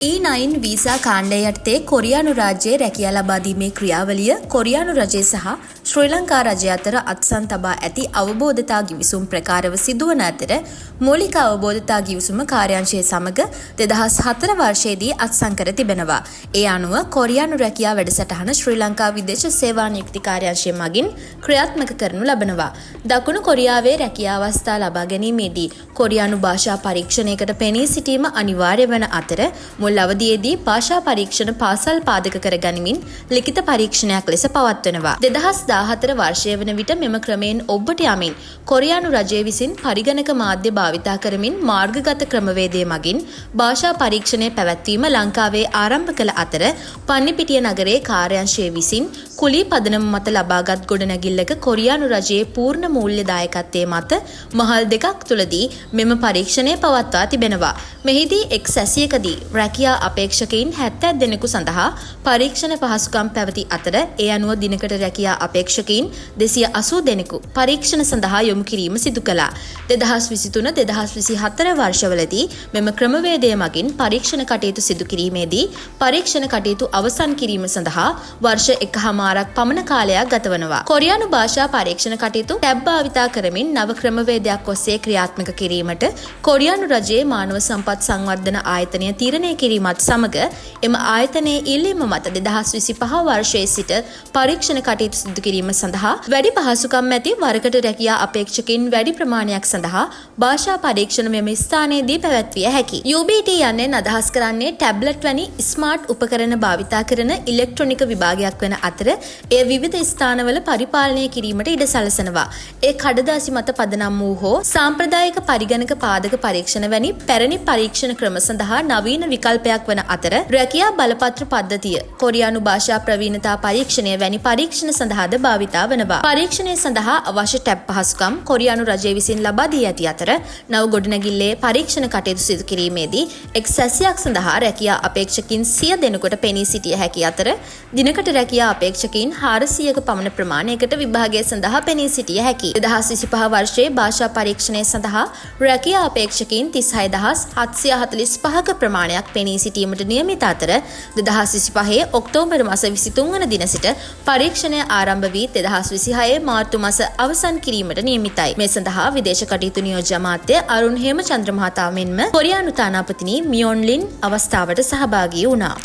E9 visa කාණ්ඩය යටතේ කොරියානු රාජ්‍යයේ රැකියා ලබා දීමේ ක්‍රියාවලිය කොරියානු රජය සහ ශ්‍රී ලංකා රජය අතර අත්සන් තබා ඇති අවබෝධතා ගිවිසුම් ප්‍රකාරව සිදුවන අතර මූලික අවබෝධතා ගිවිසුම කාර්යාංශය සමග 2004 වර්ෂයේදී අත්සන් කර තිබෙනවා. ඒ අනුව කොරියානු රැකියා වැඩසටහන ශ්‍රී ලංකා විදේශ සේවා නියුක්ති කාර්යාංශය මගින් ක්‍රියාත්මක කරනු ලබනවා. දකුණු කොරියාවේ රැකියා අවස්ථා ලබා ගැනීමේදී කොරියානු භාෂා පරීක්ෂණයකට පෙනී සිටීම අනිවාර්ය වන අතර මුල් අවධියේදී භාෂා පරීක්ෂණ පාසල් පාදක කර ගනිමින් ලිඛිත පරීක්ෂණයක් ලෙස පවත්වනවා. 2014 වර්ෂය වන විට මෙම ක්‍රමයෙන් ඔබට යමින් කොරියානු රජය විසින් පරිගණක මාධ්‍ය භාවිතා කරමින් මාර්ගගත ක්‍රමවේදය මගින් භාෂා පරීක්ෂණය පැවැත්වීම ලංකාවේ ආරම්භ කළ අතර පන්නිපිටිය නගරයේ කාර්යාංශය විසින් කුලී පදනම මත ලබාගත් ගොඩනැගිල්ලක කොරියානු රජයේ පූර්ණ මූල්‍ය දායකත්වයේ මත මහල් දෙකක් තුළදී මෙම පරීක්ෂණය පවත්වා තිබෙනවා. මෙහිදී එක් සැසියකදී රැකියා අපේක්ෂකයින් 70 දෙනෙකු සඳහා පරීක්ෂණ පහසුකම් පැවති අතර ඒ අනුව දිනකට රැකියා අපේක්ෂකයින් 280 දෙනෙකු පරීක්ෂණ සඳහා යොමු කිරීම සිදු කළා. 2023-2024 වර්ෂවලදී මෙම ක්‍රමවේදය මගින් පරීක්ෂණ කටයුතු සිදු කිරීමේදී පරීක්ෂණ කටයුතු අවසන් කිරීම සඳහා වර්ෂ 1.5ක් පමණ කාලයක් ගතවනවා. කොරියානු භාෂා පරීක්ෂණ කටයුතු ටැබ් භාවිතා කරමින් නව ක්‍රමවේදයක් ඔස්සේ ක්‍රියාත්මක කිරීමට කොරියානු රජයේ මානව සම්පත් සංවර්ධන ආයතනය තීරණය කිරීමත් සමග එම ආයතනයේ ඉල්ලීම මත 2025 වර්ෂයේ සිට පරීක්ෂණ කටයුතු සිදු කිරීම සඳහා වැඩි පහසුකම් ඇති වරකට රැකියා අපේක්ෂකයින් වැඩි ප්‍රමාණයක් සඳහා භාෂා පරීක්ෂණ මෙම ස්ථානයේදී පැවැත්විය හැකියි. UBT යන්නේ අදහස් කරන්නේ ටැබ්ලට් වැනි ස්මාර්ට් උපකරණ භාවිතා කරන ඉලෙක්ට්‍රොනික විභාගයක් වන අතර එය විවිධ ස්ථානවල පරිපාලනය කිරීමට ඉඩ සලසනවා. ඒ කඩදාසි මත පදනම් වූ හෝ සාම්ප්‍රදායික පරිගණක පාදක පරීක්ෂණ වැනි පැරණි පරීක්ෂණ ක්‍රම සඳහා නවීන විකල්පයක් වන අතර රැකියා බලපත්‍ර පද්ධතිය කොරියානු භාෂා ප්‍රවීණතා පරීක්ෂණය වැනි පරීක්ෂණ සඳහාද භාවිතා වනවා. පරීක්ෂණය සඳහා අවශ්‍ය ටැබ් පහසුකම් කොරියානු රජය විසින් ලබා දී ඇති අතර නව ගොඩනැගිල්ලේ පරීක්ෂණ කටයුතු සිදු කිරීමේදී එක් සැසියක් සඳහා රැකියා අපේක්ෂකයින් 100 දෙනෙකුට පෙනී සිටිය හැකි අතර දිනකට රැකියා අපේක්ෂකයින් 400ක පමණ ප්‍රමාණයකට විභාගය සඳහා පෙනී සිටිය හැකියි. 2025 වර්ෂයේ භාෂා පරීක්ෂණය සඳහා රැකියා අපේක්ෂකයින් 36745ක ප්‍රමාණයක් පෙනී සිටීමට නියමිත අතර 2025 ඔක්තෝබර් මාස 23 වන දින සිට පරීක්ෂණය ආරම්භ වී 2026 මාර්තු මාස අවසන් කිරීමට නියමිතයි. මේ සඳහා විදේශ කටයුතු නියෝජ්‍ය අමාත්‍ය අරුන් හේමචන්ද්‍ර මහතා මෙන්ම කොරියානු තානාපතිනි මියොන් ලින් අවස්ථාවට සහභාගී වුණා.